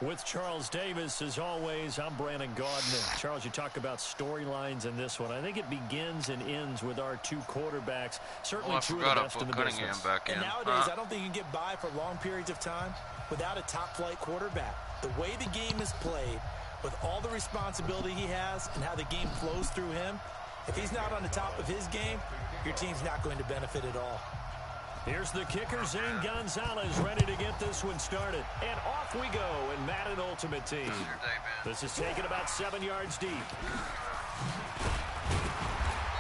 With Charles Davis, as always, I'm Brandon Gaudin. Charles, you talk about storylines in this one. I think it begins and ends with our two quarterbacks. Certainly two of the best in the business. Back in. And nowadays, I don't think you can get by for long periods of time without a top-flight quarterback. The way the game is played, with all the responsibility he has and how the game flows through him, if he's not on the top of his game, your team's not going to benefit at all. Here's the kicker, Zane Gonzalez, ready to get this one started. And off we go in Madden Ultimate Team. This is taken about 7 yards deep.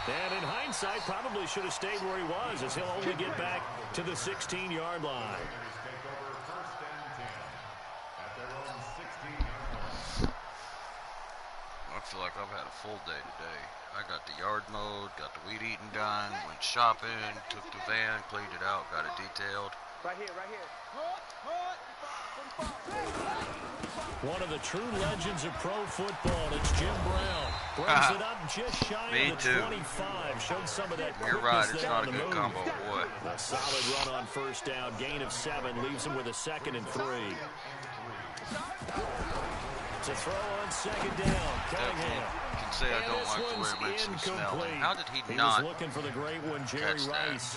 And in hindsight, probably should have stayed where he was, as he'll only get back to the 16-yard line. I feel like I've had a full day today. I got the yard mode, got the weed eating done, went shopping, took the van, cleaned it out, got it detailed. Right here, right here. One of the true legends of pro football, it's Jim Brown. Brings it up just shy of the 25. Showed some of that. You're right, it's not a good combo, boy. A solid run on first down, gain of 7, leaves him with a 2nd and 3. To throw on 2nd down, Cunningham. Can say I don't like the way it makes him smell. How did he was not looking for the great one, Jerry Rice.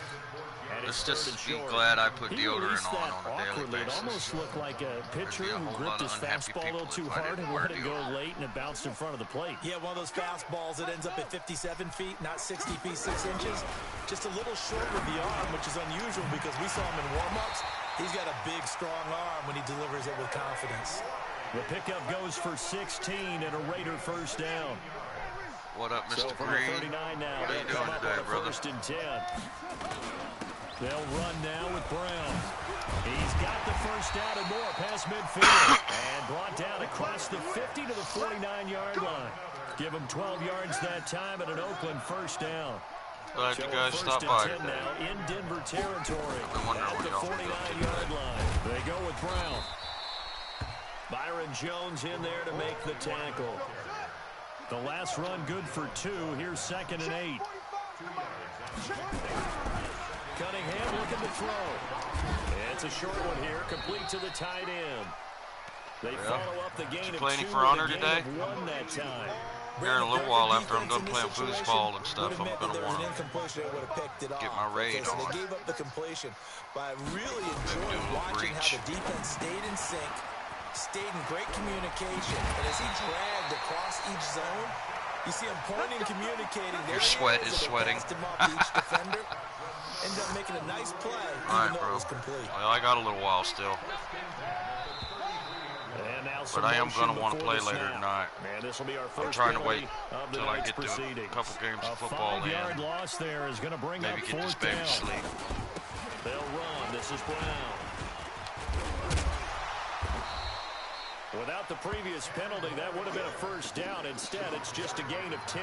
Let's just be glad I put deodorant on a daily basis. It almost looked like a pitcher who gripped his fastball a little too hard and let it go late, and it bounced in front of the plate. Yeah, one of those fastballs that ends up at 57 feet, not 60 feet, 6 inches. Just a little short with the arm, which is unusual because we saw him in warm-ups. He's got a big, strong arm when he delivers it with confidence. The pickup goes for 16 and a Raider first down. What up, Mr. So from Green? the 39 now, How you doing today, brother? 1st and 10. They'll run now with Brown. He's got the first down and more past midfield. And brought down across the 50 to the 49-yard line. Give him 12 yards that time at an Oakland first down. Glad you guys stopped by today. Now in Denver territory at the 49-yard line. They go with Brown. Byron Jones in there to make the tackle. The last run good for 2. Here's 2nd and 8. Cunningham looking to throw. It's a short one here, complete to the tight end. They follow up the gain of 2 playing for honor today? 1 that time. Here in a little while after I'm done playing foosball and stuff, I'm going to want to get my raid on. They gave up the completion, but I really enjoyed watching how the defense stayed in sync, stayed in great communication, and as he dragged across each zone, you see him pointing, communicating. Your sweat is sweating. Ended up making a nice play, All even right, though bro. it was complete. Well, I got a little while still. But I am going to want to play later tonight. I'm trying to wait until I get to a couple games of football in. Loss there is going to bring maybe up get this baby to sleep. They'll run. This is Brown. Without the previous penalty, that would have been a first down. Instead, it's just a gain of 10.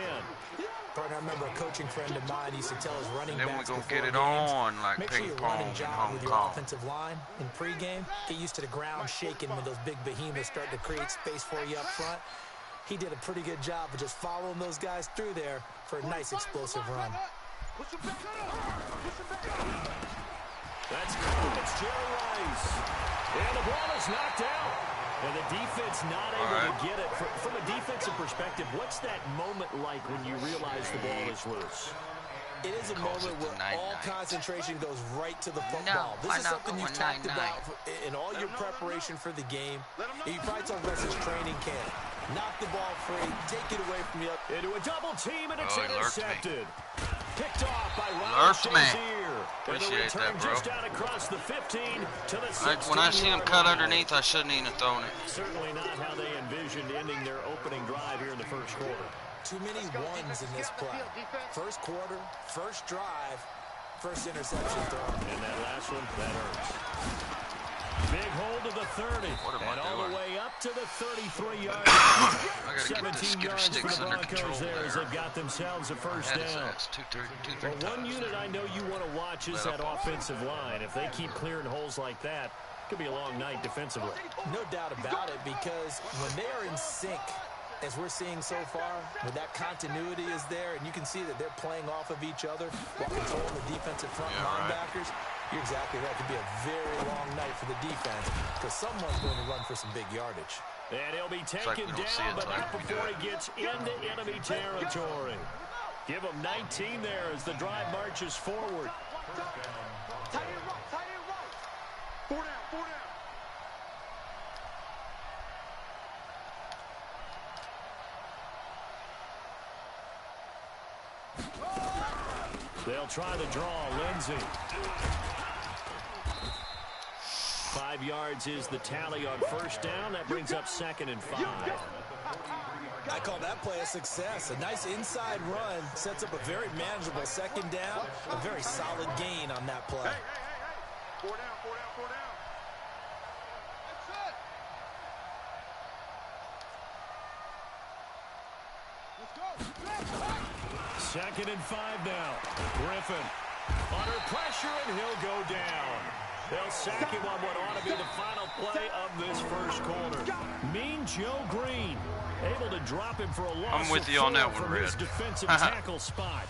Partner, I remember a coaching friend of mine used to tell his running Then backs we're going to before get it games, on like make sure ping you're pong running in job Hong with your Kong. offensive line in pregame. Get used to the ground shaking when those big behemoths start to create space for you up front. He did a pretty good job of just following those guys through there for a nice explosive run. That's cool. It's Jerry Rice. And the ball is knocked out. And the defense not able to get it. From a defensive perspective, what's that moment like when you realize the ball is loose? It is a moment where all concentration goes right to the football. This is something you've talked about in all your preparation for the game. You probably told us his training camp. Knock the ball free, take it away from you. Into a double team, and it's intercepted. Picked off by Appreciate that, bro. Just out across the 15 to the When I see him cut underneath, I shouldn't even have thrown it. Certainly not how they envisioned ending their opening drive here in the first quarter. Too many ones in this play. First quarter, first drive, first interception throw. And that last one, that hurts. Big hold to the 30. And all the way up to the 33-yard line. 17 yards for the Broncos there as they've got themselves a first down. Well, one unit I know you want to watch is that offensive line. If they keep clearing holes like that, it could be a long night defensively. No doubt about it, because when they are in sync, as we're seeing so far, when that continuity is there, and you can see that they're playing off of each other while controlling the defensive front linebackers, You're exactly right. It could be a very long night for the defense because someone's going to run for some big yardage. And he'll be taken down, but not before he gets into enemy territory. Give him 19 there as the drive marches forward. Tight end right, tight end right. 4 down, 4 down. They'll try to draw Lindsey. 5 yards is the tally on first down. That brings up 2nd and 5. I call that play a success. A nice inside run sets up a very manageable 2nd down. A very solid gain on that play. Hey. 4 down, 4 down, 4 down. That's it. Let's go. 2nd and 5 now. Griffin under pressure, and he'll go down. They'll sack him on what ought to be the final play of this first quarter. Mean Joe Green able to drop him for a loss. I'm with you on that one, Red. His defensive tackle spot.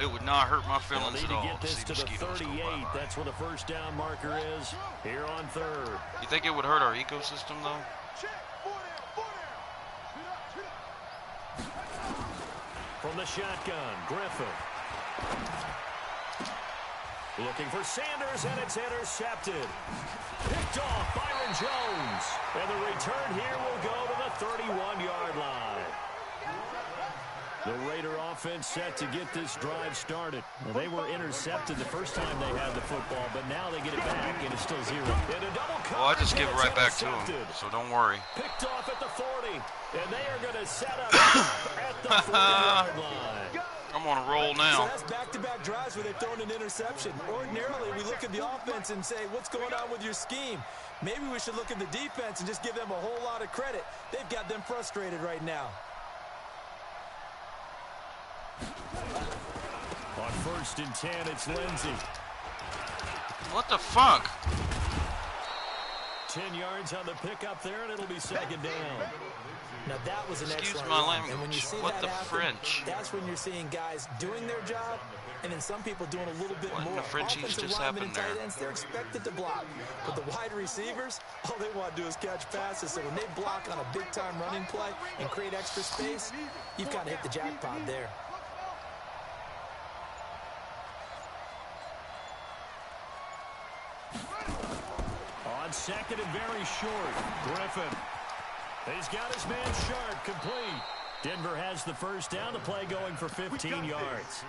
It would not hurt my feelings They'll at need all to get to this see to the mosquitoes 38. go by. That's where the first down marker is here on 3rd. You think it would hurt our ecosystem, though? Check. 4 down, 4 down. From the shotgun, Griffin. Looking for Sanders, and it's intercepted. Picked off Byron Jones. And the return here will go to the 31-yard line. The Raider offense set to get this drive started. Well, they were intercepted the first time they had the football, but now they get it back, and it's still 0. And a double coverage, Well, I just give it right back to him, so don't worry. Picked off at the 40, and they are going to set up at the 40-yard line. I'm on a roll So now. that's back-to-back drives where they've thrown an interception. Ordinarily, we look at the offense and say, what's going on with your scheme? Maybe we should look at the defense and just give them a whole lot of credit. They've got them frustrated right now. On 1st and 10, it's Lindsey. What the fuck? 10 yards on the pickup there, and it'll be 2nd down. Now that was an Excuse excellent my run. language. And when you see What that the happen, French? that's when you're seeing guys doing their job, and then some people doing a little bit What in more. the Frenchies Offensive just linemen happened and tight there? ends, they're expected to block. But the wide receivers, all they want to do is catch passes. So when they block on a big-time running play and create extra space, you've kind of hit the jackpot there. On 2nd and very short, Griffin. He's got his man Sharp complete. Denver has the first down. The play going for 15 yards.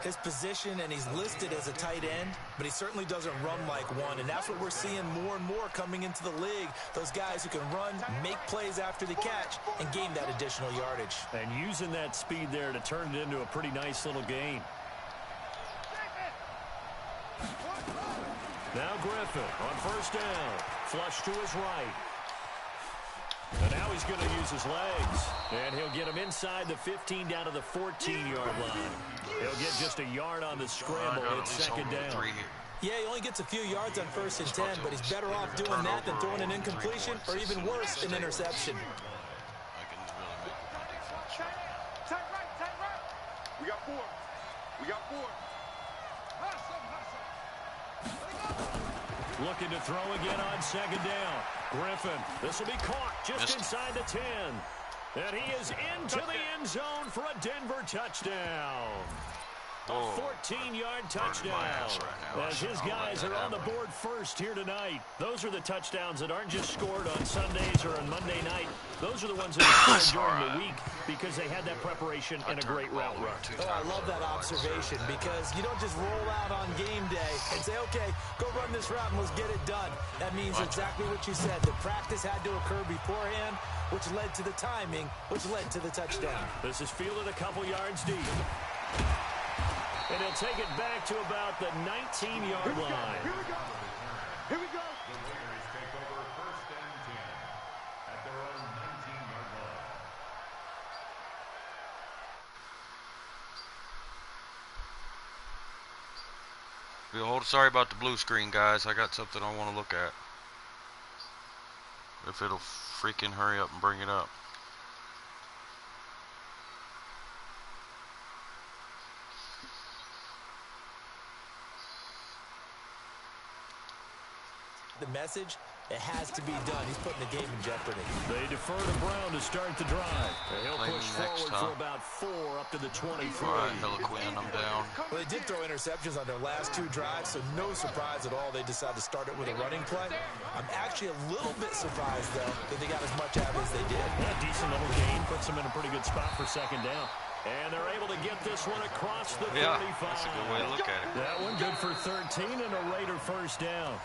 His position, and he's listed as a tight end, but he certainly doesn't run like one, and that's what we're seeing more and more coming into the league. Those guys who can run, make plays after the catch, and gain that additional yardage. And using that speed there to turn it into a pretty nice little gain. Now Griffin on first down. Flush to his right. And now he's going to use his legs. And he'll get him inside the 15 down to the 14-yard line. He'll get just a yard on the scramble. It's 2nd down. Yeah, he only gets a few yards on 1st and 10, but he's better off doing that than throwing an incompletion or even worse, an interception. I can really make with my defense. Tight right. We got 4. We got 4. Looking to throw again on 2nd down. Griffin, this will be caught just inside the 10. And he is into the end zone for a Denver touchdown. A 14-yard touchdown. As his guys are on the board first here tonight. Those are the touchdowns that aren't just scored on Sundays or on Monday night. Those are the ones that are scored during the week because they had that preparation and a great route run. Oh, I love that observation because you don't just roll out on game day and say, okay, go run this route and let's get it done. That means exactly what you said. The practice had to occur beforehand, which led to the timing, which led to the touchdown. This is fielded a couple yards deep. And he'll take it back to about the 19-yard line. Here we go. Here we go. The Raiders take over 1st and 10 at their own 19-yard line. Sorry about the blue screen, guys. I got something I want to look at. If it'll freaking hurry up and bring it up. message, it has to be done. He's putting the game in jeopardy. They defer to Brown to start the drive. And he'll push forward for about 4 up to the 23. All right, Heliquin, I'm down. Well, they did throw interceptions on their last 2 drives, so no surprise at all they decided to start it with a running play. I'm actually a little bit surprised, though, that they got as much out as they did. Yeah, decent little gain. Puts them in a pretty good spot for second down. And they're able to get this one across the 35. That's a good way to look at it. That one good for 13 and a Raider first down.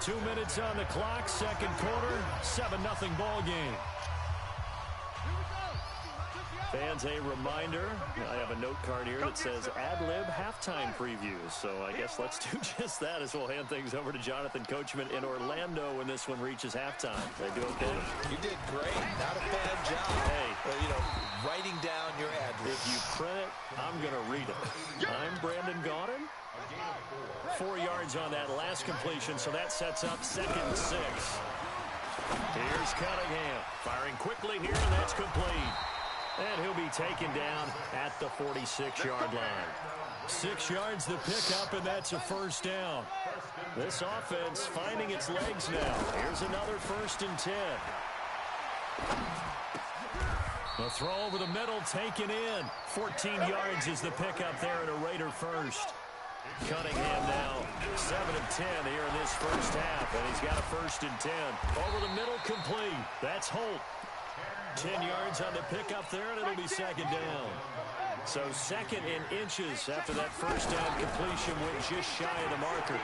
2 minutes on the clock, second quarter, 7-0 ball game. Fans, a reminder, I have a note card here that says ad-lib halftime previews. So I guess let's do just that as we'll hand things over to Jonathan Coachman in Orlando when this one reaches halftime. They do okay? You did great. Not a bad job. Hey. Well, you know, writing down your ad-lib. If you print it, I'm going to read it. I'm Brandon Gaudin. 4 yards on that last completion, so that sets up 2nd and 6. Here's Cunningham. Firing quickly here, and that's complete. And he'll be taken down at the 46-yard line. 6 yards the pickup, and that's a first down. This offense finding its legs now. Here's another 1st and 10. The throw over the middle, taken in. 14 yards is the pickup there, and a Raider first. Cunningham now 7 of 10 here in this first half, and he's got a 1st and 10. Over the middle, complete. That's Holt. 10 yards on the pickup there, and it'll be second down. So 2nd in inches after that first down completion went just shy of the marker.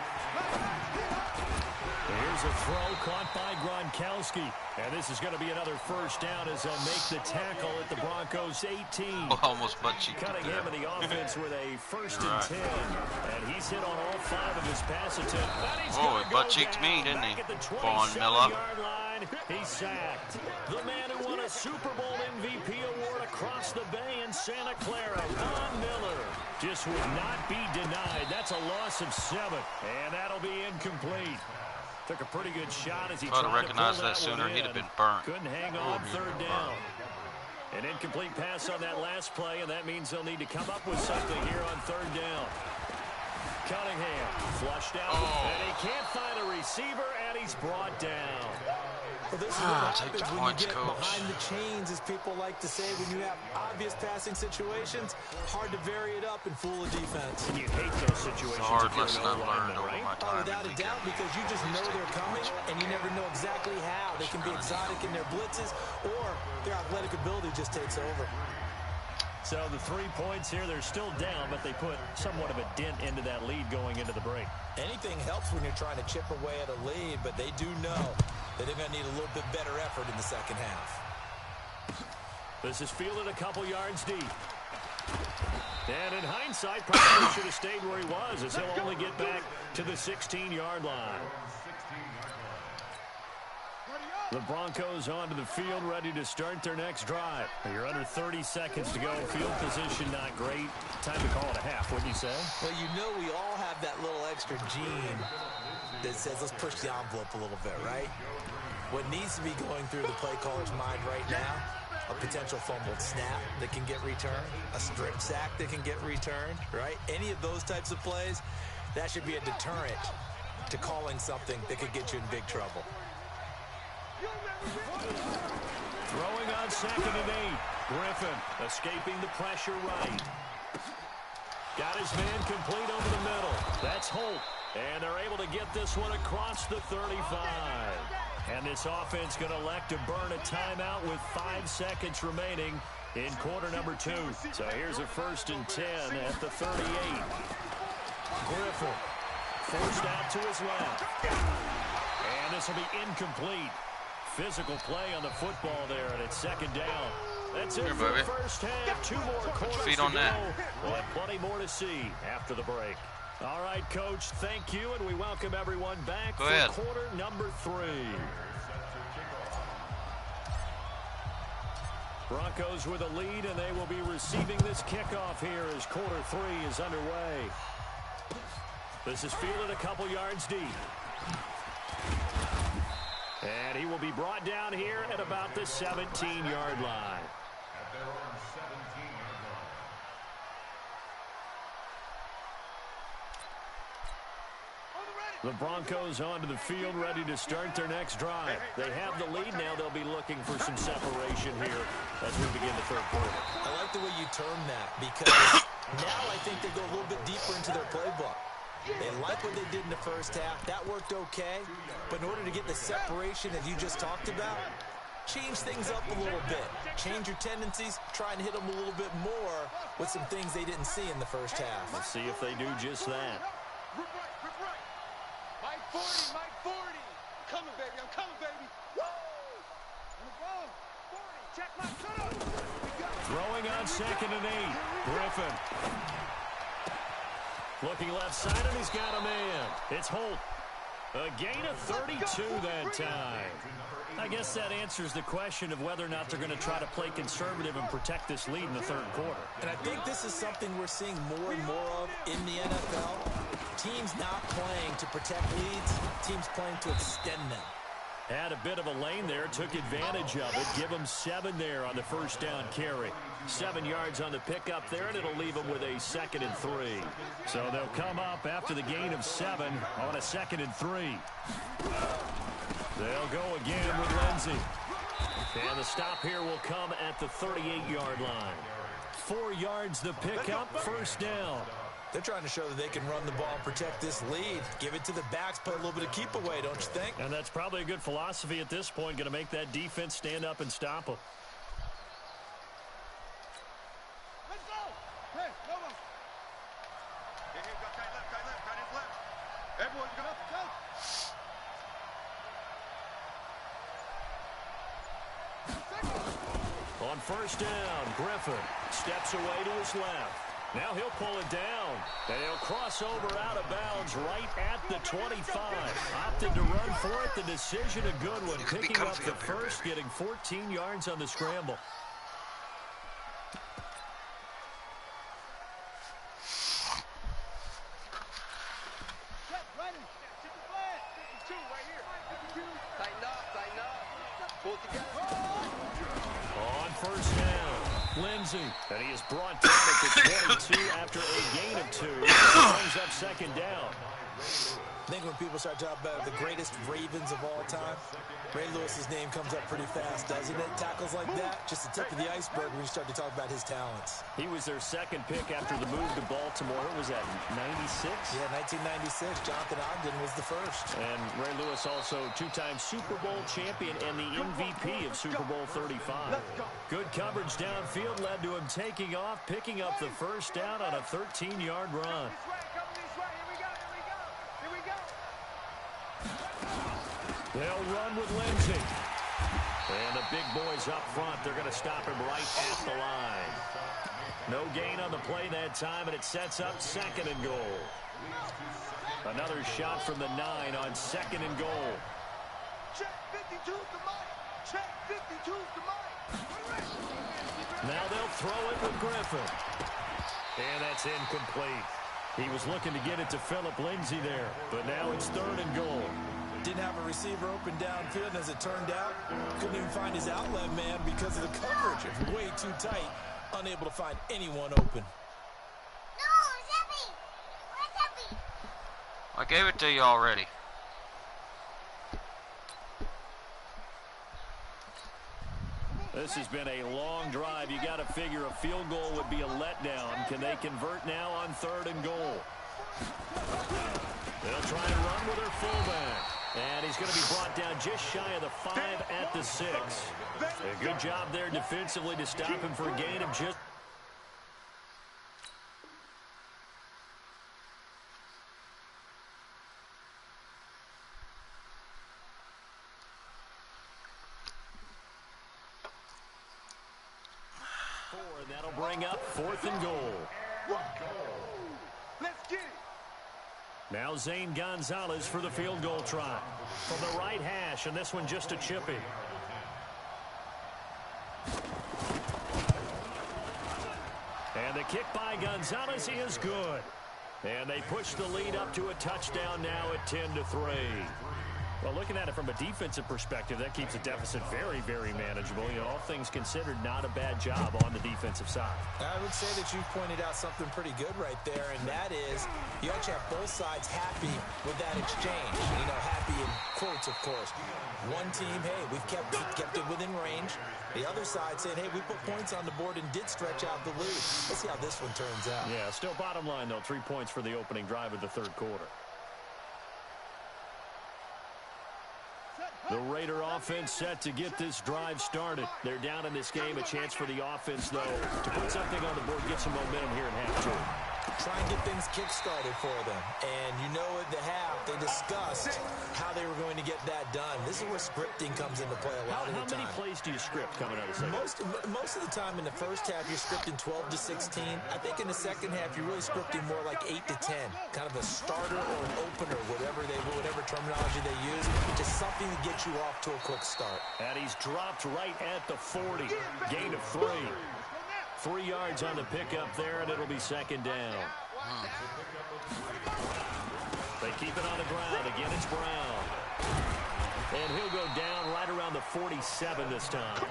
Here's a throw caught by Gronkowski. And this is going to be another first down as they'll make the tackle at the Broncos 18. Almost butt cheeked it there. Cunningham in the offense with a 1st and 10. And he's hit on all 5 of his pass attempts. Oh, he butt cheeked me, didn't he? Vaughn Miller. He's sacked. The man who won a Super Bowl MVP award across the bay in Santa Clara, Von Miller, just would not be denied. That's a loss of 7. And that'll be incomplete. Took a pretty good shot as he tried to recognize that sooner, he'd have been burnt. Couldn't hang on 3rd down. An incomplete pass on that last play, and that means they'll need to come up with something here on 3rd down. Cunningham flushed out, and he can't find a receiver, and he's brought down. Well, this is what happens when you get behind the chains, as people like to say. When you have obvious passing situations, hard to vary it up and fool the defense. And you hate those situations. It's a hard lesson I've learned over my time. Without a doubt, because you just know they're coming, and you never know exactly how. They can be exotic in their blitzes, or their athletic ability just takes over. So the 3 points here, they're still down, but they put somewhat of a dent into that lead going into the break. Anything helps when you're trying to chip away at a lead, but they do know that they're going to need a little bit better effort in the second half. This is fielded a couple yards deep. And in hindsight, probably should have stayed where he was, as he'll only get back to the 16-yard line. The Broncos onto the field, ready to start their next drive. You're under 30 seconds to go. Field position not great. Time to call it a half, wouldn't you say? Well, you know we all have that little extra gene that says let's push the envelope a little bit, right? What needs to be going through the play caller's mind right now, a potential fumbled snap that can get returned, a strip sack that can get returned, right? Any of those types of plays, that should be a deterrent to calling something that could get you in big trouble. Throwing on 2nd and 8. Griffin escaping the pressure right. Got his man complete over the middle. That's Holt. And they're able to get this one across the 35. And this offense going to elect to burn a timeout with 5 seconds remaining in quarter number 2. So here's a 1st and 10 at the 38. Griffin forced out to his left. And this will be incomplete. Physical play on the football there, and it's 2nd down. That's it for the first half. 2 more quarters to go. We'll have plenty more to see after the break. All right, Coach, thank you, and we welcome everyone back for quarter number 3. Broncos with a lead, and they will be receiving this kickoff here as quarter 3 is underway. This is fielded a couple yards deep. And he will be brought down here at about the 17-yard line. At their own 17-yard line. The Broncos onto the field, ready to start their next drive. They have the lead now. They'll be looking for some separation here as we begin the third quarter. I like the way you term that because now I think they go a little bit deeper into their playbook. They like what they did in the first half. That worked okay. But in order to get the separation that you just talked about, change things up a little bit. Change your tendencies. Try and hit them a little bit more with some things they didn't see in the first half. Let's see if they do just that. Mike 40, Mike 40. I'm coming, baby. I'm coming, baby. Woo! On the ball. 40. Check my cutter. Throwing on 2nd and 8. Griffin. Looking left side, and he's got a man. It's Holt. A gain of 32 that time. I guess that answers the question of whether or not they're going to try to play conservative and protect this lead in the third quarter. And I think this is something we're seeing more and more of in the NFL. Teams not playing to protect leads, teams playing to extend them. Had a bit of a lane there, took advantage of it. Give them 7 there on the first down carry. 7 yards on the pickup there, and it'll leave them with a 2nd and 3. So they'll come up after the gain of 7 on a 2nd and 3. They'll go again with Lindsey. And the stop here will come at the 38-yard line. 4 yards the pickup, first down. They're trying to show that they can run the ball and protect this lead. Give it to the backs, play a little bit of keep away, don't you think? And that's probably a good philosophy at this point, going to make that defense stand up and stop them. Let's go. Hey, come on. Hey, got guy left. Everyone's going up, go. On first down, Griffin steps away to his left. Now he'll pull it down, and he'll cross over out of bounds right at the 25. Opted to run for it. The decision a good one. Picking up the first, getting 14 yards on the scramble. On first down, Lindsey. And he is brought down at the 22 after a gain of 2. Brings up 2nd down. I think when people start talking about the greatest Ravens of all time, Ray Lewis's name comes up pretty fast, doesn't it? Tackles like that, just the tip of the iceberg when you start to talk about his talents. He was their 2nd pick after the move to Baltimore. What was that, 96? Yeah, 1996. Jonathan Ogden was the first. And Ray Lewis also 2-time Super Bowl champion and the MVP of Super Bowl 35. Good coverage downfield led to him taking off, picking up the first down on a 13-yard run. They'll run with Lindsey. And the big boys up front, they're going to stop him right at the line. No gain on the play that time, and it sets up 2nd and goal. Another shot from the 9 on 2nd and goal. Check 52 to Mike. Check 52 to Mike. Now they'll throw it with Griffin. And that's incomplete. He was looking to get it to Phillip Lindsey there, but now it's 3rd and goal. Didn't have a receiver open downfield, and as it turned out, couldn't even find his outlet man because of the coverage. It's way too tight, unable to find anyone open. No, Zippy! Where's Zippy? I gave it to you already. This has been a long drive. You got to figure a field goal would be a letdown. Can they convert now on 3rd and goal? They'll try and run with their fullback. And he's going to be brought down just shy of the 5 at the 6. A good job there defensively to stop him for a gain of just... And that'll bring up 4th and goal. Let's get it. Now Zane Gonzalez for the field goal try. From the right hash, and this one just a chippy. And the kick by Gonzalez is good. And they push the lead up to a touchdown now at 10-3. Well, looking at it from a defensive perspective, that keeps the deficit very, very manageable. You know, all things considered, not a bad job on the defensive side. I would say that you've pointed out something pretty good right there, and that is you actually have both sides happy with that exchange. You know, happy in quotes, of course. One team, hey, we've kept it within range. The other side saying, hey, we put points on the board and did stretch out the lead. Let's see how this one turns out. Yeah, still bottom line, though, 3 points for the opening drive of the third quarter. The Raider offense set to get this drive started. They're down in this game. A chance for the offense, though, to put something on the board, get some momentum here in half two. Try and get things kick-started for them. And you know at the half, they discussed how they were going to get that done. This is where scripting comes into play a lot of the time. How many plays do you script coming out of the second? Most of the time in the first half, you're scripting 12 to 16. I think in the second half, you're really scripting more like 8 to 10. Kind of a starter or an opener, whatever terminology they use. Just something to get you off to a quick start. And he's dropped right at the 40. Gain of 3. 3 yards on the pickup there, and it'll be second down. They keep it on the ground. Again, it's Brown. And he'll go down right around the 47 this time.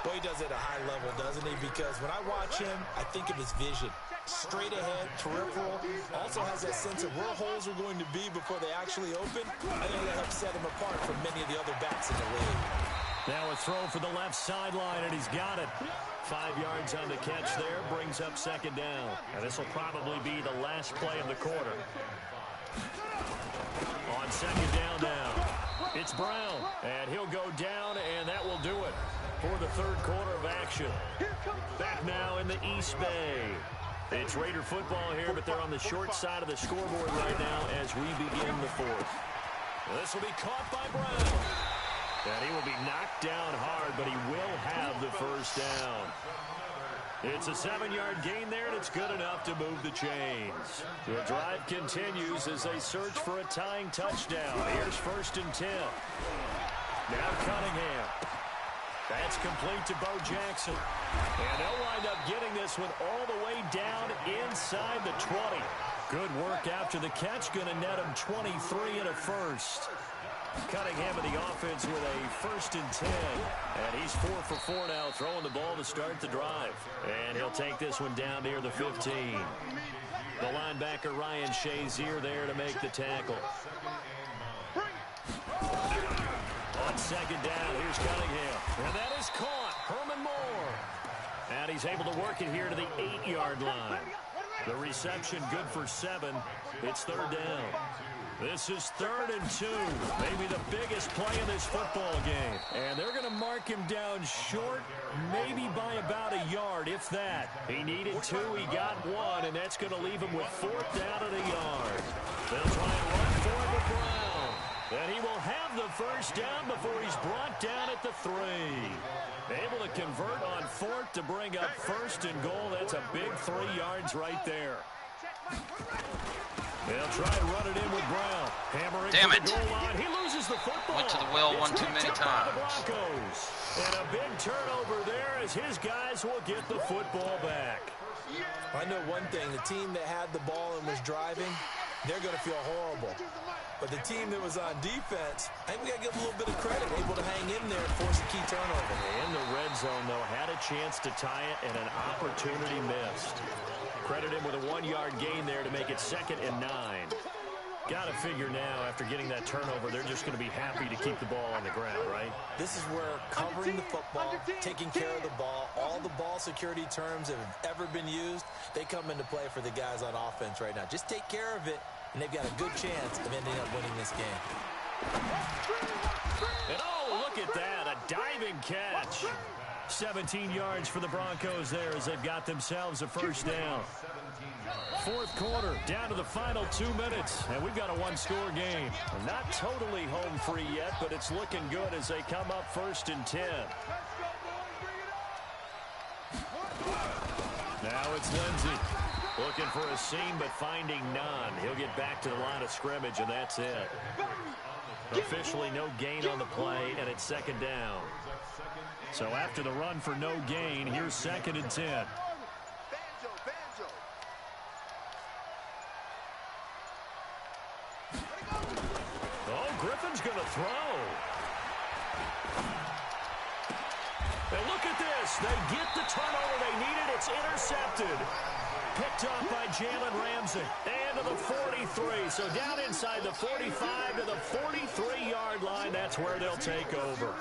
Well, he does it at a high level, doesn't he? Because when I watch him, I think of his vision. Straight ahead, peripheral. Also has that sense of where holes are going to be before they actually open. I think that helps set him apart from many of the other backs in the league. Now a throw for the left sideline, and he's got it. 5 yards on the catch there, brings up second down. And this will probably be the last play of the quarter. On second down now, it's Brown. And he'll go down, and that will do it for the third quarter of action. Back now in the East Bay. It's Raider football here, but they're on the short side of the scoreboard right now as we begin the fourth. This will be caught by Brown. And he will be knocked down hard, but he will have the first down. It's a 7-yard gain there, and it's good enough to move the chains. The drive continues as they search for a tying touchdown. Here's 1st and 10. Now Cunningham. That's complete to Bo Jackson. And they'll wind up getting this one all the way down inside the 20. Good work after the catch. Going to net him 23 and a first. Cunningham in the offense with a 1st and 10. And he's 4 for 4 now, throwing the ball to start the drive. And he'll take this one down near the 15. The linebacker Ryan Shazier there to make the tackle. On second down, here's Cunningham. And that is caught. Herman Moore. And he's able to work it here to the 8-yard line. The reception good for 7. It's third down. This is 3rd and 2. Maybe the biggest play in this football game. And they're going to mark him down short, maybe by about a yard, if that. He needed 2, he got 1, and that's going to leave him with 4th down and a yard. They'll try and run for the Brown. And he will have the first down before he's brought down at the 3. Able to convert on 4th to bring up 1st and goal. That's a big 3 yards right there. They'll try and run it in with Brown. Hammering Damn to it. the goal line. He loses the football. Went to the well one too many times. Broncos. And a big turnover there as his guys will get the football back. I know one thing. The team that had the ball and was driving, they're going to feel horrible. But the team that was on defense, I think we got to give them a little bit of credit. Able to hang in there and force a key turnover. In the red zone, though, had a chance to tie it and an opportunity missed. Credit him with a 1-yard gain there to make it 2nd and 9. Got to figure now, after getting that turnover, they're just going to be happy to keep the ball on the ground, right? This is where covering the football, taking care of the ball, all the ball security terms that have ever been used, they come into play for the guys on offense right now. Just take care of it, and they've got a good chance of ending up winning this game. And oh, look at that, a diving catch. 17 yards for the Broncos there as they've got themselves a first down. Fourth quarter, down to the final 2 minutes, and we've got a 1-score game. Not totally home free yet, but it's looking good as they come up 1st and 10. Now it's Lindsey. Looking for a seam, but finding none. He'll get back to the line of scrimmage, and that's it. Officially no gain on the play, and it's 2nd down. So after the run for no gain, here's 2nd and 10. Oh, Griffin's going to throw. And look at this. They get the turnover they needed. It's intercepted. Picked up by Jalen Ramsey. And to the 43. So down inside the 45 to the 43-yard line. That's where they'll take over.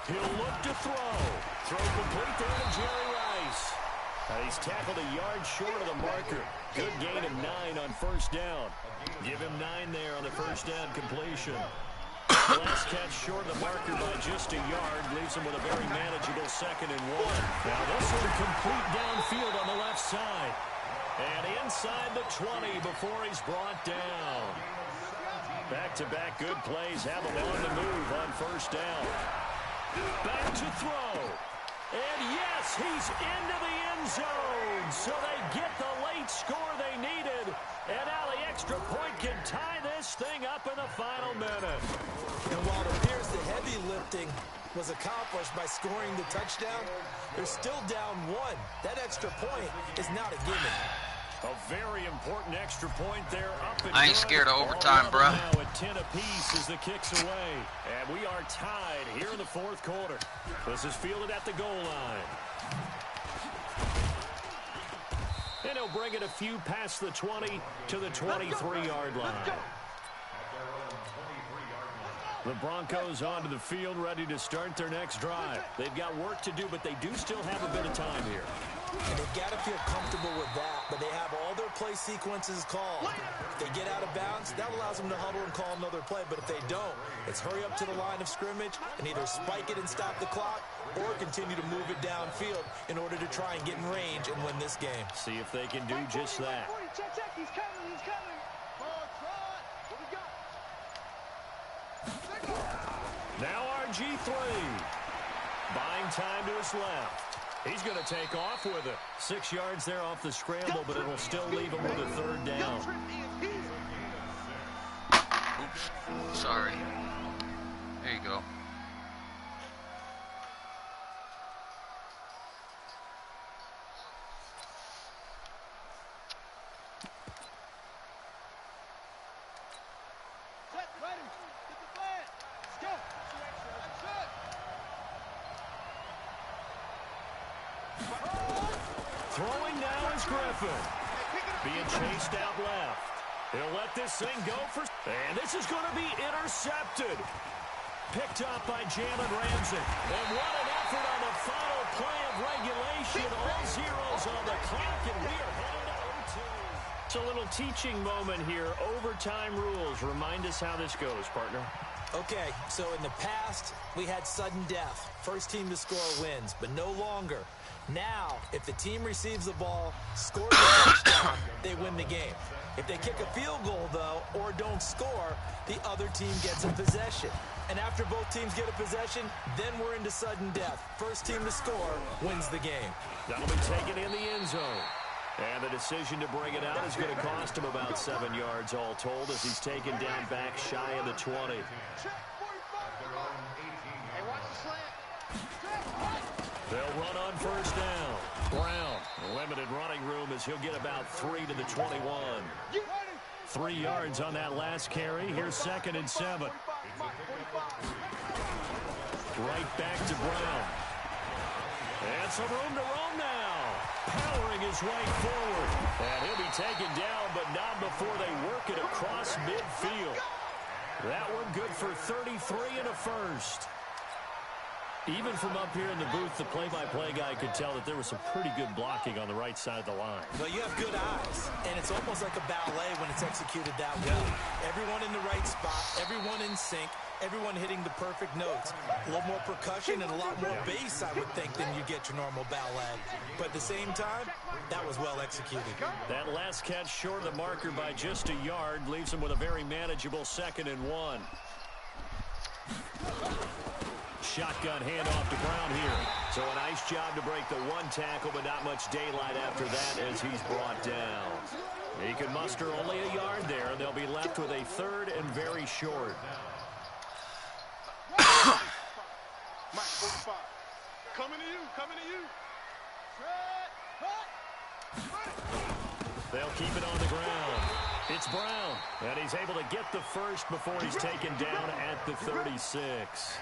He'll look to throw. Throw complete there to Jerry Rice. He's tackled a yard short of the marker. Good gain of 9 on first down. Give him 9 there on the first down completion. Last catch short of the marker by just a yard. Leaves him with a very manageable 2nd and 1. Now this one complete downfield on the left side. And inside the 20 before he's brought down. Back-to-back good plays have him on the move on first down. Back to throw. And yes, he's into the end zone. So they get the late score they needed. And now the extra point can tie this thing up in the final minute. And while it appears the heavy lifting was accomplished by scoring the touchdown, they're still down 1. That extra point is not a gimme. A very important extra point there up and I ain't scared of overtime, bro. Now at 10 apiece as the kick's away. And we are tied here in the 4th quarter. This is fielded at the goal line. And he'll bring it a few past the 20 to the 23-yard line. The Broncos onto the field, ready to start their next drive. They've got work to do, but they do still have a bit of time here. And they've got to feel comfortable with that, but they have all their play sequences called. If they get out of bounds, that allows them to huddle and call another play, but if they don't, it's hurry up to the line of scrimmage and either spike it and stop the clock or continue to move it downfield in order to try and get in range and win this game. See if they can do just that. Check, he's coming, he's coming. What we got? Now RG3. Buying time to his left. He's going to take off with it. 6 yards there off the scramble, but it'll still leave him with a 3rd down. Oops. Sorry. There you go. Throwing now is Griffin. Being chased out left. He'll let this thing go for... And this is going to be intercepted. Picked up by Jalen Ramsey. And what an effort on the final play of regulation. All zeros on the clock, and we are headed to OT. It's a little teaching moment here. Overtime rules. Remind us how this goes, partner. Okay, so in the past, we had sudden death. First team to score wins, but no longer. Now, if the team receives the ball, scores a touchdown, they win the game. If they kick a field goal, though, or don't score, the other team gets a possession. And after both teams get a possession, then we're into sudden death. First team to score wins the game. That'll be taken in the end zone. And the decision to bring it out is going to cost him about 7 yards all told as he's taken down back shy of the 20. They'll run on first down. Brown, limited running room as he'll get about 3 to the 21. 3 yards on that last carry. Here's 2nd and 7. Right back to Brown. And some room to roam now. Powering his way forward. And he'll be taken down, but not before they work it across midfield. That one good for 33 and a first. Even from up here in the booth, the play-by-play guy could tell that there was some pretty good blocking on the right side of the line. Well, you have good eyes, and it's almost like a ballet when it's executed that way. Everyone in the right spot, everyone in sync, everyone hitting the perfect notes. A little more percussion and a lot more bass, I would think, than you get your normal ballet. But at the same time, that was well executed. That last catch short of the marker by just a yard leaves him with a very manageable 2nd and 1. Shotgun handoff to Brown here. So a nice job to break the one tackle, but not much daylight after that as he's brought down. He can muster only a yard there, and they'll be left with a 3rd and very short. Mike, 45. Coming to you, coming to you. They'll keep it on the ground. It's Brown, and he's able to get the first before he's taken down at the 36.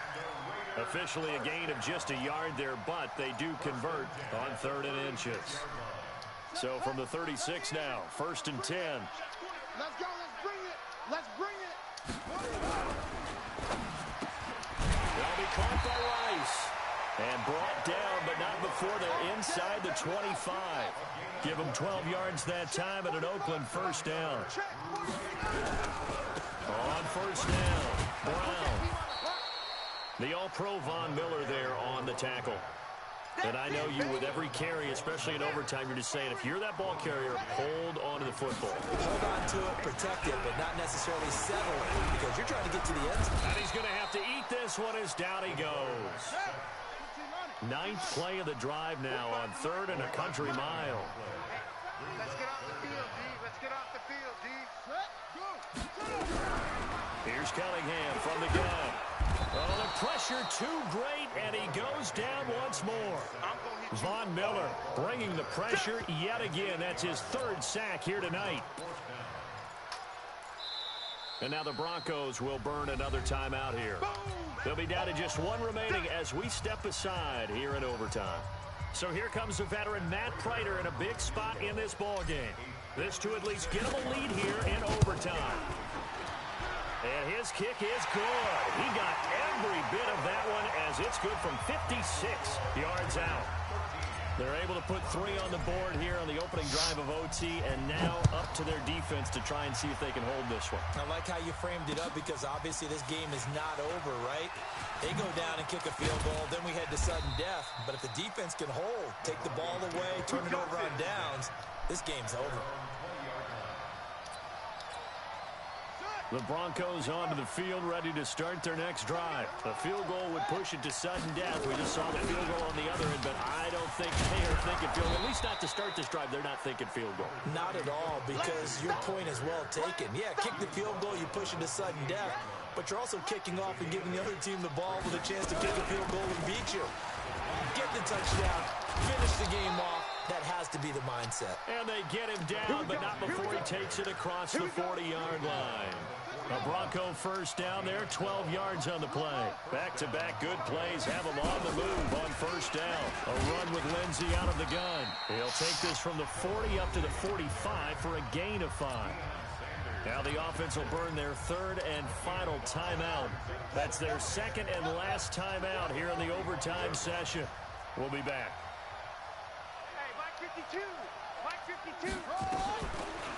Officially a gain of just a yard there, but they do convert on 3rd and inches. So from the 36 now, 1st and 10. Let's go. Let's bring it. Let's bring it. They'll be caught by Rice and brought down, but not before they're inside the 25. Give them 12 yards that time and an Oakland first down. On first down, Brown. The All-Pro Von Miller there on the tackle. And I know you, with every carry, especially in overtime, you're just saying, if you're that ball carrier, hold on to the football. Hold on to it, protect it, but not necessarily settle it, because you're trying to get to the end zone. And he's going to have to eat this one as down he goes. 9th play of the drive now on 3rd and a country mile. Let's get off the field, D. Let's get off the field, D. Here's Cunningham from the gun. Oh, the pressure too great, and he goes down once more. Von Miller bringing the pressure yet again. That's his 3rd sack here tonight. And now the Broncos will burn another timeout here. They'll be down to just 1 remaining as we step aside here in overtime. So here comes the veteran Matt Prater in a big spot in this ball game. This to at least get him a lead here in overtime. And his kick is good. He got every bit of that one as it's good from 56 yards out. They're able to put 3 on the board here on the opening drive of OT, and now up to their defense to try and see if they can hold this one. I like how you framed it up, because obviously this game is not over, right? They go down and kick a field goal, then we head to sudden death. But if the defense can hold, take the ball away, turn it over on downs, this game's over. The Broncos onto the field, ready to start their next drive. A field goal would push it to sudden death. We just saw the field goal on the other end, but I don't think they are thinking field goal. At least not to start this drive. They're not thinking field goal. Not at all, because your point is well taken. Yeah, kick the field goal, you push it to sudden death, but you're also kicking off and giving the other team the ball with a chance to kick a field goal and beat you. Get the touchdown, finish the game off. That has to be the mindset. And they get him down, but not before he takes it across the 40-yard line. A Bronco first down there, 12 yards on the play. Back-to-back good plays have him on the move on first down. A run with Lindsey out of the gun. He'll take this from the 40 up to the 45 for a gain of 5. Now the offense will burn their 3rd and final timeout. That's their 2nd and last timeout here in the overtime session. We'll be back. Hey, Mike 52. Mike 52.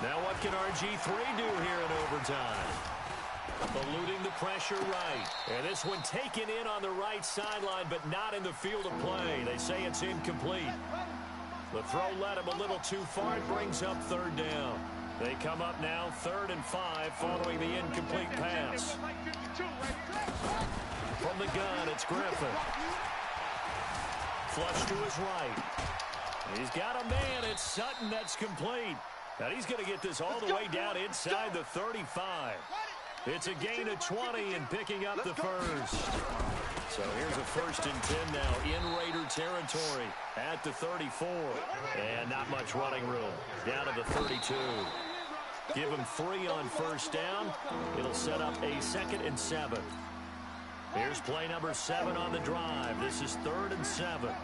Now what can RG3 do here in overtime? Eluding the pressure right. And this one taken in on the right sideline, but not in the field of play. They say it's incomplete. The throw led him a little too far. It brings up 3rd down. They come up now 3rd and 5 following the incomplete pass. From the gun, it's Griffin. Flush to his right. He's got a man. It's Sutton that's complete. And he's going to get this all the way down inside the 35. It's a gain of 20 and picking up the first. So here's a 1st and 10 now in Raider territory at the 34. And not much running room. Down to the 32. Give him 3 on first down. It'll set up a 2nd and 7. Here's play number 7 on the drive. This is 3rd and 7.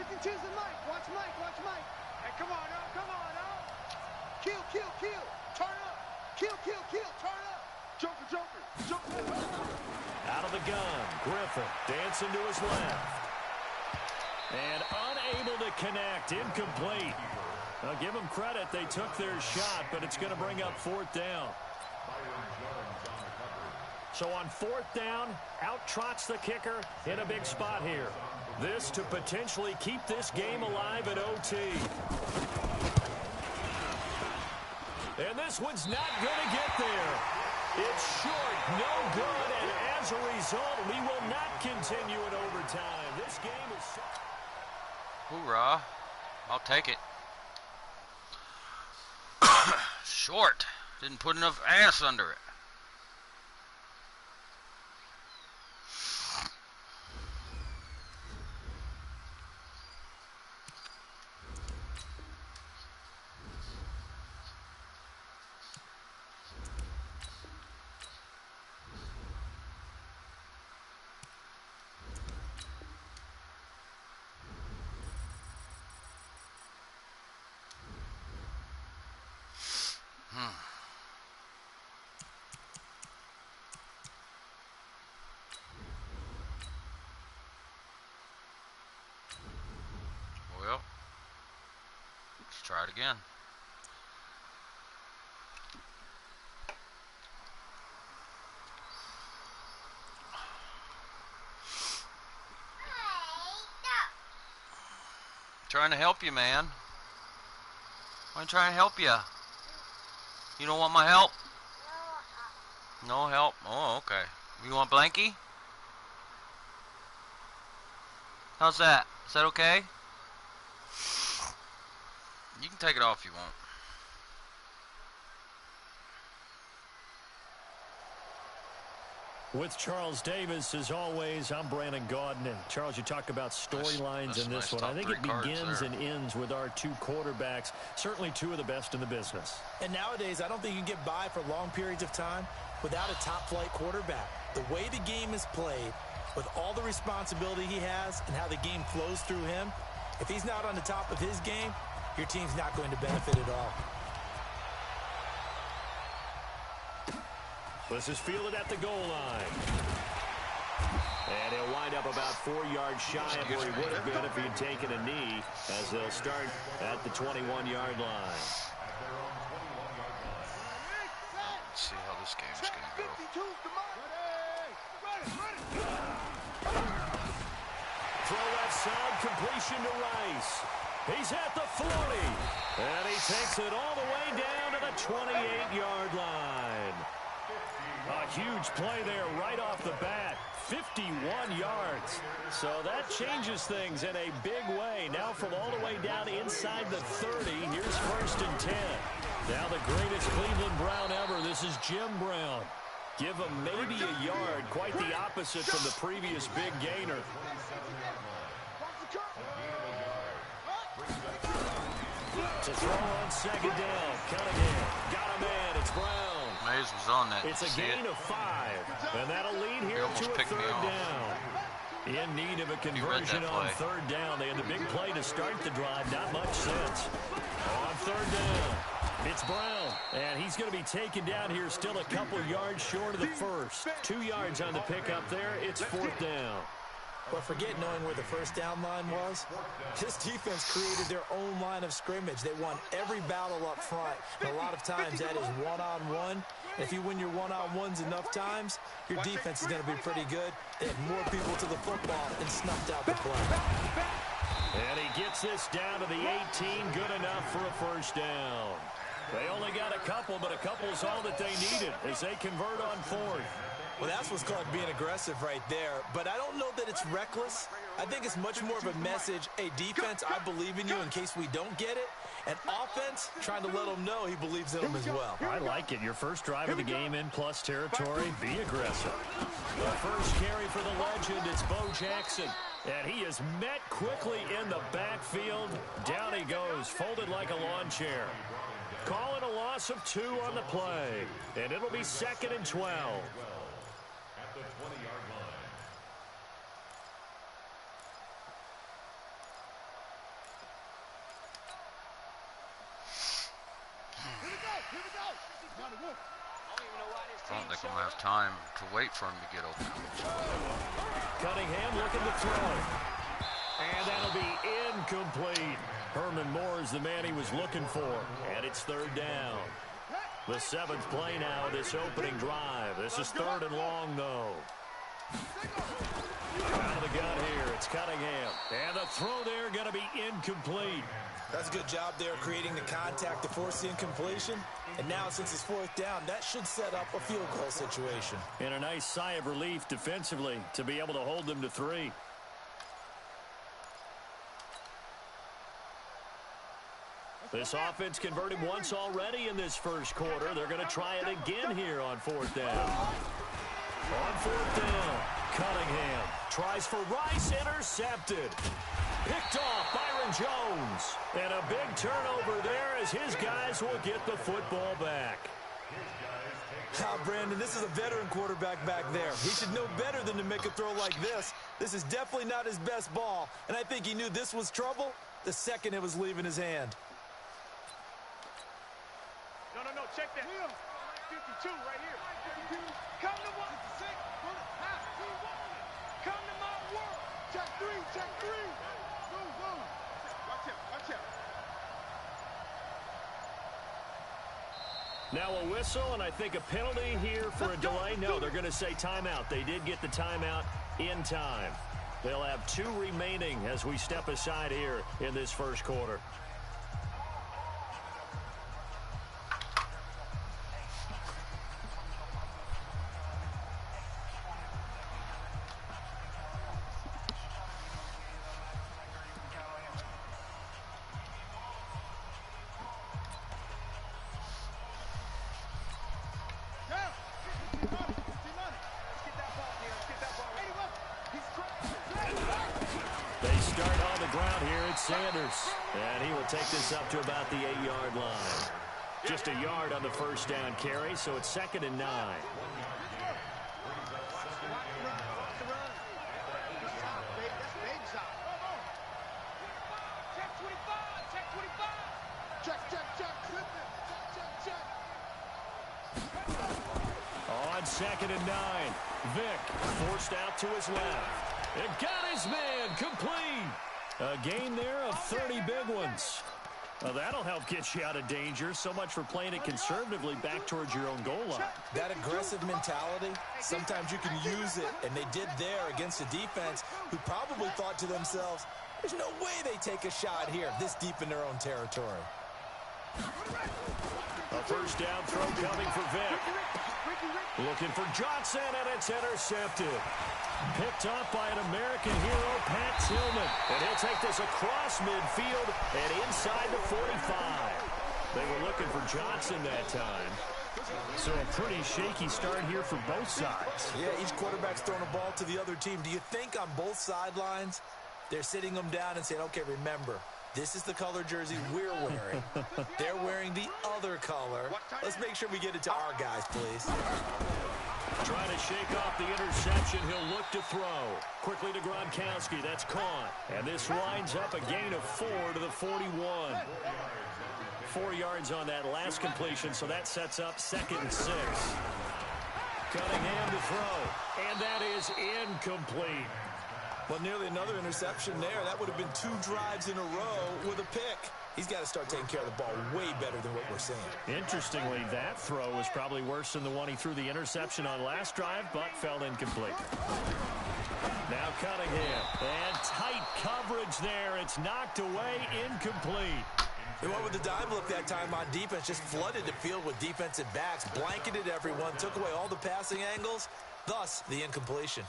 52's the Mike. Watch Mike. Watch Mike. Hey, come on, now. Come on, now. Kill. Turn up. Kill. Turn up. Joker. Out of the gun. Griffin dancing to his left. And unable to connect. Incomplete. Now give them credit. They took their shot, but it's going to bring up 4th down. So on 4th down, out trots the kicker in a big spot here. This to potentially keep this game alive at OT. And this one's not going to get there. It's short, no good, and as a result, we will not continue in overtime. This game is... Hoorah. I'll take it. Short. Didn't put enough ass under it. Let's try it again. Trying to help you, man. I'm trying to help you. You don't want my help? No help? Oh, okay. You want blankie? How's that? Is that okay? You can take it off if you want. With Charles Davis, as always, I'm Brandon Gaudin. And Charles, you talk about storylines in this one. I think it begins and ends with our two quarterbacks, certainly two of the best in the business. And nowadays, I don't think you can get by for long periods of time without a top-flight quarterback. The way the game is played, with all the responsibility he has and how the game flows through him, if he's not on the top of his game, your team's not going to benefit at all. This is fielded at the goal line. And he'll wind up about 4 yards shy of where he would have been if he had taken a knee, as they'll start at the 21-yard line. Let's see how this game's going to go. Throw left side, completion to Rice. He's at the 40. And he takes it all the way down to the 28-yard line. A huge play there right off the bat. 51 yards. So that changes things in a big way. Now from all the way down inside the 30, here's 1st and 10. Now the greatest Cleveland Brown ever. This is Jim Brown. Give him maybe a yard. Quite the opposite from the previous big gainer. To throw on 2nd down. Cunningham got him in. It's Brown. Mays was on that. It's a gain of 5. And that'll lead here to a 3rd down. In need of a conversion on 3rd down. They had the big play to start the drive. Not much sense. On 3rd down, it's Brown. And he's going to be taken down here still a couple yards short of the first. 2 yards on the pickup there. It's 4th down. But forget knowing where the 1st down line was. This defense created their own line of scrimmage. They won every battle up front. And a lot of times that is one-on-one. If you win your one-on-ones enough times, your defense is going to be pretty good. They had more people to the football and snuffed out the play. And he gets this down to the 18. Good enough for a 1st down. They only got a couple, but a couple is all that they needed as they convert on 4th. Well, that's what's called being aggressive right there. But I don't know that it's reckless. I think it's much more of a message, hey, defense, I believe in you in case we don't get it. And offense, trying to let him know he believes in him as well. I like it. Your first drive of the game in plus territory, be aggressive. The first carry for the legend, it's Bo Jackson. And he is met quickly in the backfield. Down he goes, folded like a lawn chair. Calling a loss of 2 on the play. And it'll be 2nd and 12. At the 20-yard line. I don't think I'm going to have time to wait for him to get open. Cunningham looking to throw. And that'll be incomplete. Herman Moore is the man he was looking for. And it's 3rd down. The 7th play now of this opening drive. This is 3rd and long, though. Out of the gun here, it's Cunningham. And the throw there going to be incomplete. That's a good job there creating the contact to force the incompletion. And now since it's 4th down, that should set up a field goal situation. And a nice sigh of relief defensively to be able to hold them to 3. This offense converted once already in this first quarter. They're going to try it again here on 4th down. On 4th down, Cunningham tries for Rice, intercepted. Picked off Byron Jones. And a big turnover there as his guys will get the football back. Brandon, this is a veteran quarterback back there. He should know better than to make a throw like this. This is definitely not his best ball. And I think he knew this was trouble the second it was leaving his hand. No, check that. 52 right here. Come to one. Come to my world. Check 3. Watch out. Now a whistle, and I think a penalty here for a delay. No, they're going to say timeout. They did get the timeout in time. They'll have 2 remaining as we step aside here in this first quarter. Sanders, and he will take this up to about the 8-yard line. Just a yard on the first down carry, so it's 2nd and 9. On 2nd and 9, Vick forced out to his left. It got his man complete. A gain there of 30 big ones. Well, that'll help get you out of danger. So much for playing it conservatively back towards your own goal line. That aggressive mentality, sometimes you can use it, and they did there against a defense who probably thought to themselves, there's no way they take a shot here this deep in their own territory. A first down throw coming for Vick. Looking for Johnson, and it's intercepted. Picked up by an American hero, Pat Tillman. And he'll take this across midfield and inside the 45. They were looking for Johnson that time. So a pretty shaky start here for both sides. Yeah, each quarterback's throwing a ball to the other team. Do you think on both sidelines they're sitting them down and saying, okay, remember, this is the color jersey we're wearing. They're wearing the other color. Let's make sure we get it to our guys, please. Trying to shake off the interception. He'll look to throw. Quickly to Gronkowski. That's caught. And this winds up a gain of 4 to the 41. 4 yards on that last completion, so that sets up 2nd and 6. Cunningham to throw. And that is incomplete. Well, nearly another interception there. That would have been 2 drives in a row with a pick. He's got to start taking care of the ball way better than what we're seeing. Interestingly, that throw was probably worse than the one he threw the interception on last drive, but fell incomplete. Now Cunningham. And tight coverage there. It's knocked away, incomplete. They went with the dime look that time on defense. Just flooded the field with defensive backs. Blanketed everyone. Took away all the passing angles. Thus, the incompletion.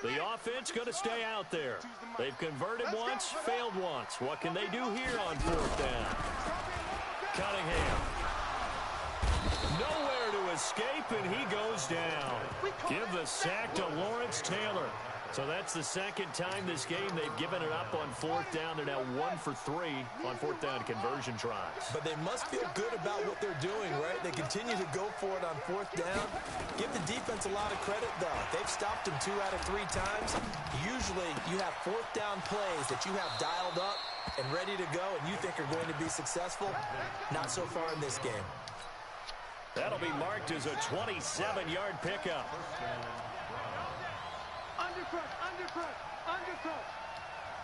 The offense going to stay out there. They've converted once, failed once. What can they do here on 4th down? Cunningham. Nowhere to escape, and he goes down. Give the sack to Lawrence Taylor. So that's the 2nd time this game they've given it up on 4th down. They're now 1 for 3 on 4th down conversion tries. But they must feel good about what they're doing, right? They continue to go for it on 4th down. Give the defense a lot of credit, though. They've stopped them 2 out of 3 times. Usually, you have 4th down plays that you have dialed up and ready to go, and you think are going to be successful. Not so far in this game. That'll be marked as a 27-yard pickup. Undercut.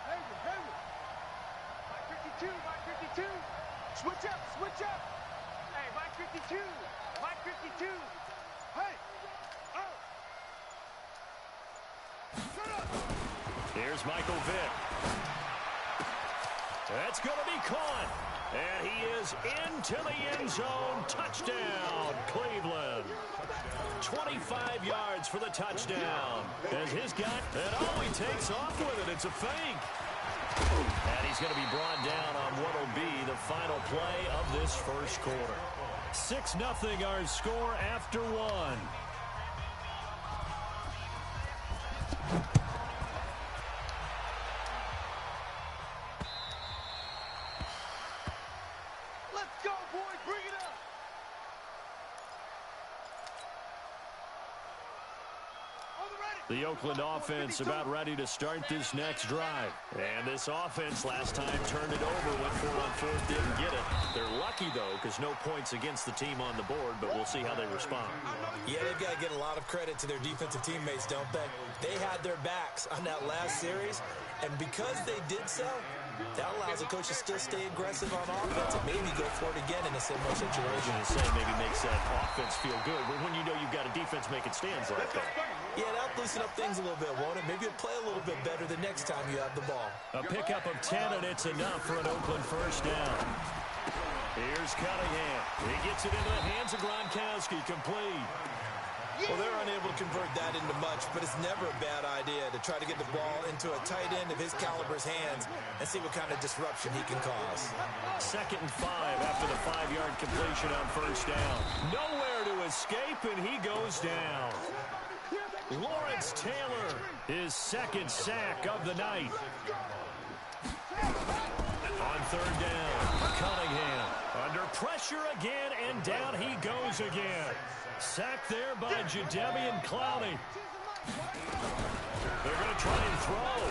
Heavy. Mike 52. Switch up. Hey, Mike 52. Hey. Oh. Shut up. Here's Michael Vick. That's going to be caught. And he is into the end zone. Touchdown, Cleveland. 25 yards for the touchdown. As his guy, and he takes off with it. It's a fake. And he's going to be brought down on what will be the final play of this first quarter. 6-0 our score after 1. The Oakland offense about ready to start this next drive. And this offense last time turned it over, went for it on 4th, didn't get it. They're lucky, though, because no points against the team on the board, but we'll see how they respond. Yeah, they've got to get a lot of credit to their defensive teammates, don't they? They had their backs on that last series, and because they did so, That allows the coach to still stay aggressive on offense and maybe go for it again in a similar situation. I was going to say maybe makes that offense feel good, but when you know you've got a defense making stands like that. Yeah, that'll loosen up things a little bit, won't it? Maybe you'll play a little bit better the next time you have the ball. A pickup of 10, and it's enough for an Oakland first down. Here's Cunningham. He gets it into the hands of Gronkowski, complete. Well, they're unable to convert that into much, but it's never a bad idea to try to get the ball into a tight end of his caliber's hands and see what kind of disruption he can cause. 2nd and 5 after the 5-yard completion on first down. Nowhere to escape, and he goes down. Lawrence Taylor, his 2nd sack of the night. On 3rd down, Cunningham under pressure again, and down he goes again. Sacked there by Jadeveon Clowney. They're going to try and throw.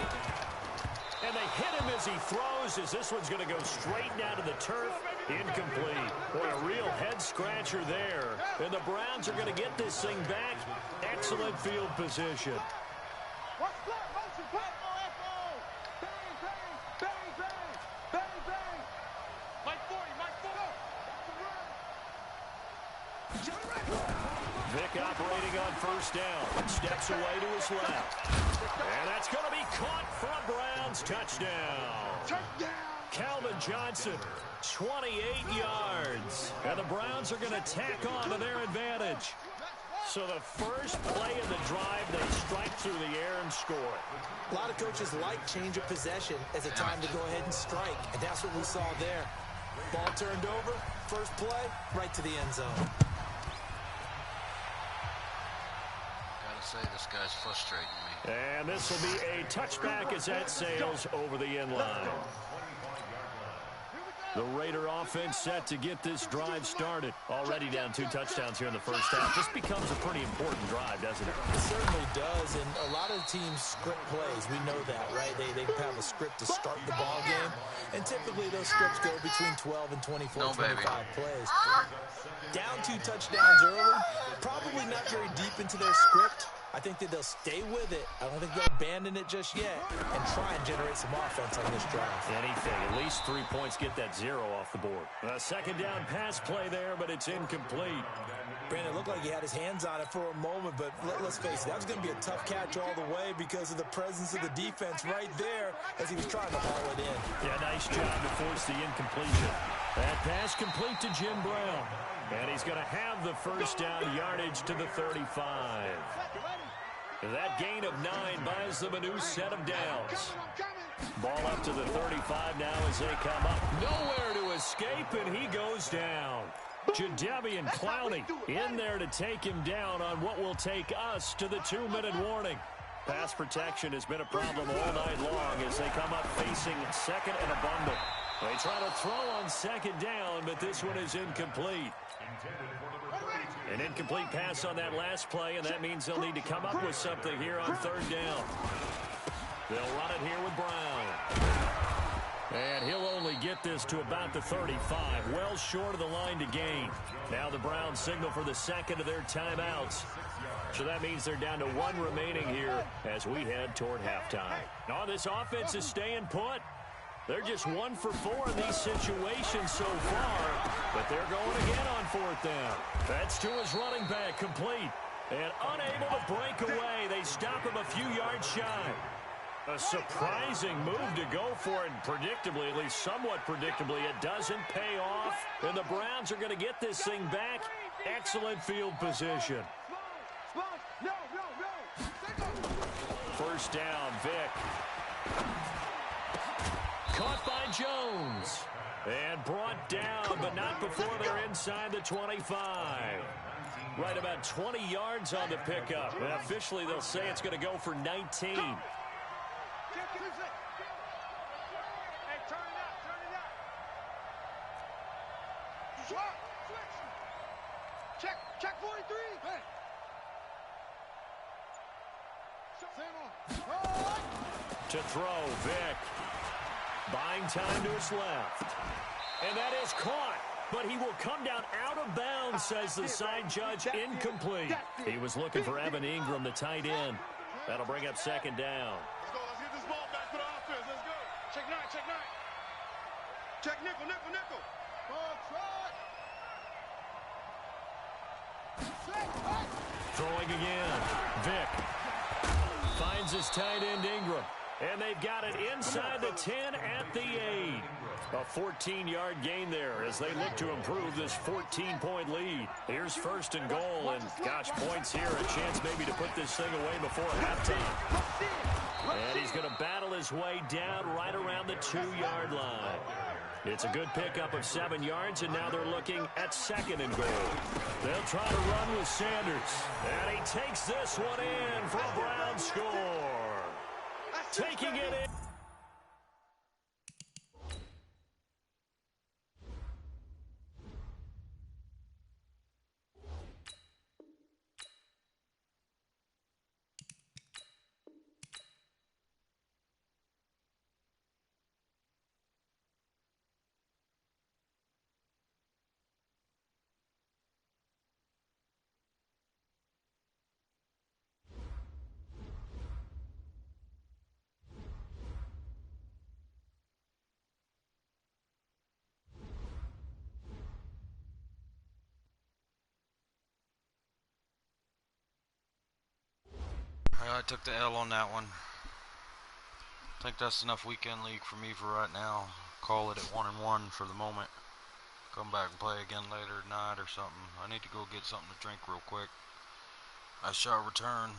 And they hit him as he throws, as this one's going to go straight down to the turf. Incomplete. Boy, a real head-scratcher there. And the Browns are going to get this thing back. Excellent field position. Vick operating on first down. Steps away to his left. And that's going to be caught for a Browns touchdown. Calvin Johnson, 28 yards. And the Browns are going to tack on to their advantage. So the first play of the drive, they strike through the air and score. A lot of coaches like change of possession as a time to go ahead and strike. And that's what we saw there. Ball turned over, first play, right to the end zone. Say this guy's frustrating me. And this will be a touchback as that sails over the end line. The Raider offense set to get this drive started. Already down 2 touchdowns here in the first half. This becomes a pretty important drive, doesn't it? It certainly does, and a lot of teams script plays. We know that, right? They have a script to start the ball game, and typically those scripts go between 12 and 24, 25 plays. Down 2 touchdowns early, probably not very deep into their script. I think that they'll stay with it. I don't think they'll abandon it just yet and try and generate some offense on this drive. Anything. At least 3 points, get that 0 off the board. A 2nd down pass play there, but it's incomplete. Brandon, it looked like he had his hands on it for a moment, but let's face it, that was going to be a tough catch all the way because of the presence of the defense right there as he was trying to haul it in. Yeah, nice job to force the incompletion. That pass complete to Jim Brown. And he's going to have the first down yardage to the 35. That gain of 9 buys them a new set of downs. Ball up to the 35 now as they come up. Nowhere to escape, and he goes down. Jadeveon Clowney in there to take him down on what will take us to the 2-minute warning. Pass protection has been a problem all night long as they come up facing 2nd and a bundle. They try to throw on 2nd down, but this one is incomplete. An incomplete pass on that last play, and that means they'll need to come up with something here on 3rd down. They'll run it here with Brown. And he'll only get this to about the 35, well short of the line to gain. Now the Browns signal for the 2nd of their timeouts. So that means they're down to 1 remaining here as we head toward halftime. Oh, this offense is staying put. They're just 1 for 4 in these situations so far, but they're going again on 4th down. That's to his running back, complete. And unable to break away. They stop him a few yards shy. A surprising move to go for it, and predictably, at least somewhat predictably, it doesn't pay off. And the Browns are going to get this thing back. Excellent field position. First down, Vick. Caught by Jones. And brought down, but not before they're inside the 25. Right about 20 yards on the pickup. And officially, they'll say it's going to go for 19. Check 43. To throw, Vick. Buying time to his left. And that is caught. But he will come down out of bounds, says the side judge. Incomplete. He was looking for Evan Ingram, the tight end. That'll bring up 2nd down. Let's go. Let's get this ball back for the offense. Let's go. Check 9. check nine. Check nickel, nickel, nickel. Ball trot. Throwing again. Vic finds his tight end Ingram. And they've got it inside the 10 at the 8. A 14-yard gain there as they look to improve this 14-point lead. Here's first and goal, and gosh, points here. A chance maybe to put this thing away before halftime. And he's going to battle his way down right around the 2-yard line. It's a good pickup of 7 yards, and now they're looking at second and goal. They'll try to run with Sanders. And he takes this one in for a Brown score. Taking it in. I took the L on that one. I think that's enough weekend league for me for right now. Call it at 1-1 for the moment. Come back and play again later tonight or something. I need to go get something to drink real quick. I shall return.